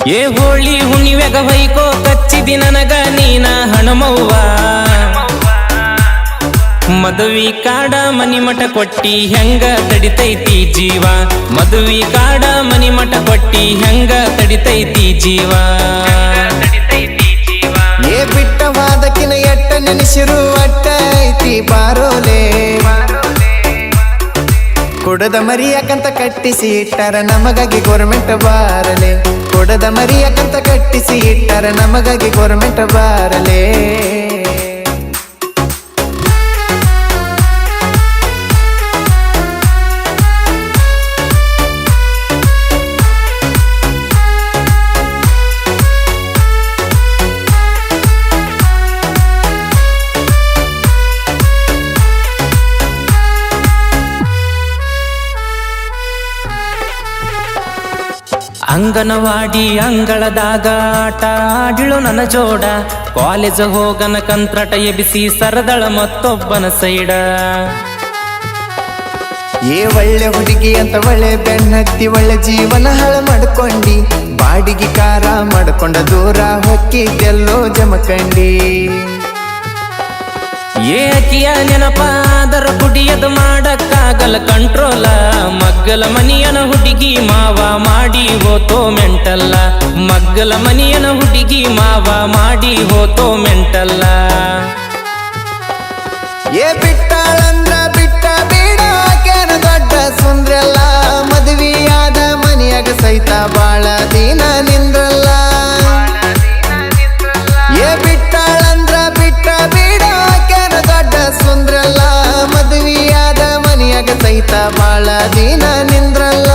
ಏ ಹೋಳಿ ಹುಣ್ಣಿವೆಗ ಹೊಯ್ಕೋ ಕಚ್ಚಿದಿ ನನಗ ನೀನ ಹಣಮವ್ವ ಮದುವಿ ಕಾಡ ಮನಿಮಠ ಕೊಟ್ಟಿ ಹೆಂಗ ತಡಿತೈತಿ ಜೀವ ಮದುವಿ ಕಾಡ ಮನಿಮಠ ಕೊಟ್ಟಿ ಹೆಂಗ ತಡಿತೈತಿ ಜೀವ ಏ ಬಿಟ್ಟವಾದಕಿನ ಎಟ್ಟ ನೆನೆಸಿರು ಅಟ್ಟ ಐತಿ ಬಾರೋಲೆ ಕೊಡದ ಮರಿಯಕಂತ ಕಟ್ಟಿಸಿ ಇಟ್ಟಾರ ನಮಗಾಗಿ ಗೋರ್ಮೆಂಟ್ ಬಾರಲೆ ಕೊಡದ ಮರಿಯಕಂತ ಕಟ್ಟಿಸಿ ಇಟ್ಟಾರ ನಮಗಾಗಿ ಗೋರ್ಮೆಂಟ್ ಬಾರಲೆ ಅಂಗನವಾಡಿ ಅಂಗಳದಾಗ ಆಟ ಆಡಿಳು ನನ್ನ ಜೋಡ ಕಾಲೇಜ್ ಹೋಗನ ಕಂತ್ರಾಟ ಎಬಿಸಿ ಸರದಳ ಮತ್ತೊಬ್ಬನ ಸೈಡ ಏ ಒಳ್ಳೆ ಹುಡುಗಿ ಅಂತ ಒಳ್ಳೆ ಬೆನ್ನತ್ತಿ ಒಳ್ಳೆ ಜೀವನ ಹಾಳು ಮಾಡ್ಕೊಂಡಿ ಬಾಡಿಗೆ ಕಾರ ಮಾಡ್ಕೊಂಡ ದೂರ ಹೊಕ್ಕಿದ್ದೆಲ್ಲೋ ಜಮಕಂಡಿ ಏಕಿಯ ನೆನಪಾದರ ಕುಡಿಯದು ಮಾಡಕ್ಕಾಗಲ್ಲ ಕಂಟ್ರೋಲ ಮಗ್ಗಲ ಮನಿಯನ ಹುಡುಗಿ ಮಾವ ಮಾಡಿ ಹೋತೋ ಮೆಂಟಲ್ಲ ಮಗ್ಗಲ ಮನಿಯನ ಹುಡುಗಿ ಮಾವ ಮಾಡಿ ಹೋತೋ ಮೆಂಟಲ್ಲ ಏ ಬಿಟ್ಟಾಳಂದ್ರ ಬಿಟ್ಟ ಬಿಡಾಕೇನ ದೊಡ್ಡ ಸುಂದ್ರಲ್ಲ ಮದುವೆಯಾದ ಮನಿಯಾಗ ಸಹಿತ ಬಾಳ ದಿನ ನಿಂದ್ರಲ್ಲ ಏ ಬಿಟ್ಟಾಳಂದ್ರ ಬಿಟ್ಟ ಬಿಡಾಕೇನ ದೊಡ್ಡ ಸುಂದ್ರಲ್ಲ ಮದುವೆಯಾದ ಮನಿಯಾಗ ಸಹಿತ ಬಾಳ ದಿನ ನಿಂದ್ರಲ್ಲ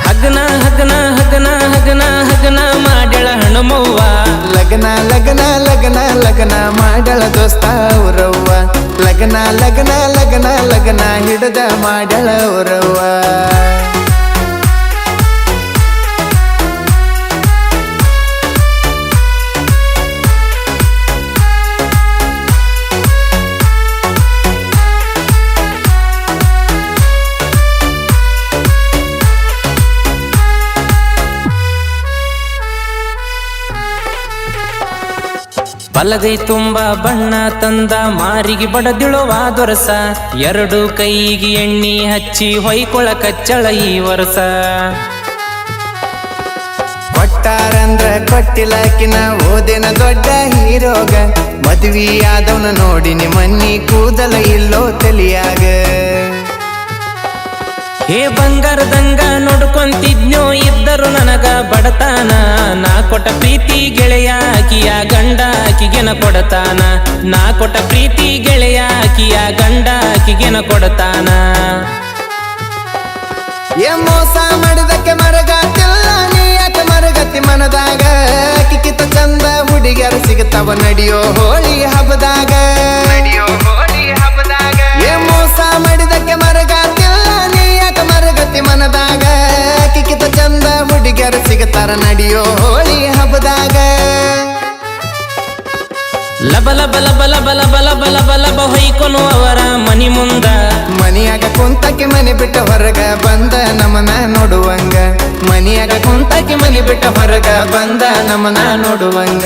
ಹಗನ ಹಗನ ಹಗನ ಹಗನ ಹಗನ ಮಾಡ್ಯಾಳ ಹಣಮವ್ವ ಲಗ್ನ ಲಗ್ನ ಲಗ್ನ ಲಗ್ನ ಮಾಡಳ ದೋಸ್ತ ಊರವ್ವ ಲಗ್ನ ಲಗ್ನ ಲಗ್ನ ಲಗ್ನ ಹಿಡದ ಮಾಡಳ ಊರವ್ವ ಬಲಗೈ ತುಂಬ ಬಣ್ಣ ತಂದ ಮಾರಿಗೆ ಬಡದಿಳುವ ದೊರಸ ಎರಡು ಕೈಗೆ ಎಣ್ಣಿ ಹಚ್ಚಿ ಹೊಯ್ಕೊಳ ಕಚ್ಚಳ ಈ ವರ್ಷ ಕೊಟ್ಟಾರಂದ್ರ ಕೊಟ್ಟಿಲಕಿನ ಓದಿನ ದೊಡ್ಡ ಹೀರೋಗ ಮದುವೆಯಾದವನ ನೋಡಿನಿ ಮನ್ನಿ ಕೂದಲ ಇಲ್ಲೋ ತಲಿಯಾಗ ಹೇ ಬಂಗಾರದಂಗ ನೋಡ್ಕೊಂತಿದ್ನೋ ಇದ್ದರು ನನಗ ಬಡತಾನ ನಾ ಕೊಟ್ಟ ಪ್ರೀತಿ ಗೆಳೆಯ ಆಕಿಯ ಗಂಡ ಆಕಿಗೆನ ಕೊಡತಾನ ನಾ ಕೊಟ್ಟ ಪ್ರೀತಿ ಗೆಳೆಯ ಆಕಿಯ ಗಂಡ ಆಕಿಗೆನ ಕೊಡತಾನ ಏ ಮೋಸ ಮಾಡಿದಕ್ಕೆ ಮರಗಾತಿಲ್ಲ ನೀ ಯಾಕೆ ಮರಗತಿ ಮನದಾಗ ಕಿಕ್ಕಿತ ಚಂದ ಹುಡುಗಿಯರು ಸಿಗುತ್ತವ ನಡಿಯೋ ಹೋಳಿ ಹಬ್ಬದಾಗ ಏ ಮೋಸ ಮಾಡಿದಕ್ಕೆ ಮರಗಾತಿಲ್ಲ ನೀ ಯಾಕೆ ಮರಗತಿ ಮನದಾಗ ಕಿಕ್ಕಿತ ಚಂದ ಹುಡುಗಿಯರು ಸಿಗುತ್ತಾರ ನಡಿಯೋ ಹೋಳಿ ಹಬ್ಬದಾಗ ಲಬ ಲಬ ಲಬ ಲಬ ಲಬ ಲಬ ಲಬ ಲಬ ಹೊಯ್ಕೊನು ಅವರ ಮನಿ ಮುಂದ ಮನಿಯಾಗ ಕುಂತಕ್ಕೆ ಮನೆ ಬಿಟ್ಟ ಹೊರಗ ಬಂದ ನಮನ ನೋಡುವಂಗ ಮನಿಯಾಗ ಕುಂತಕ್ಕೆ ಮನೆ ಬಿಟ್ಟ ಹೊರಗ ಬಂದ ನಮನ ನೋಡುವಂಗ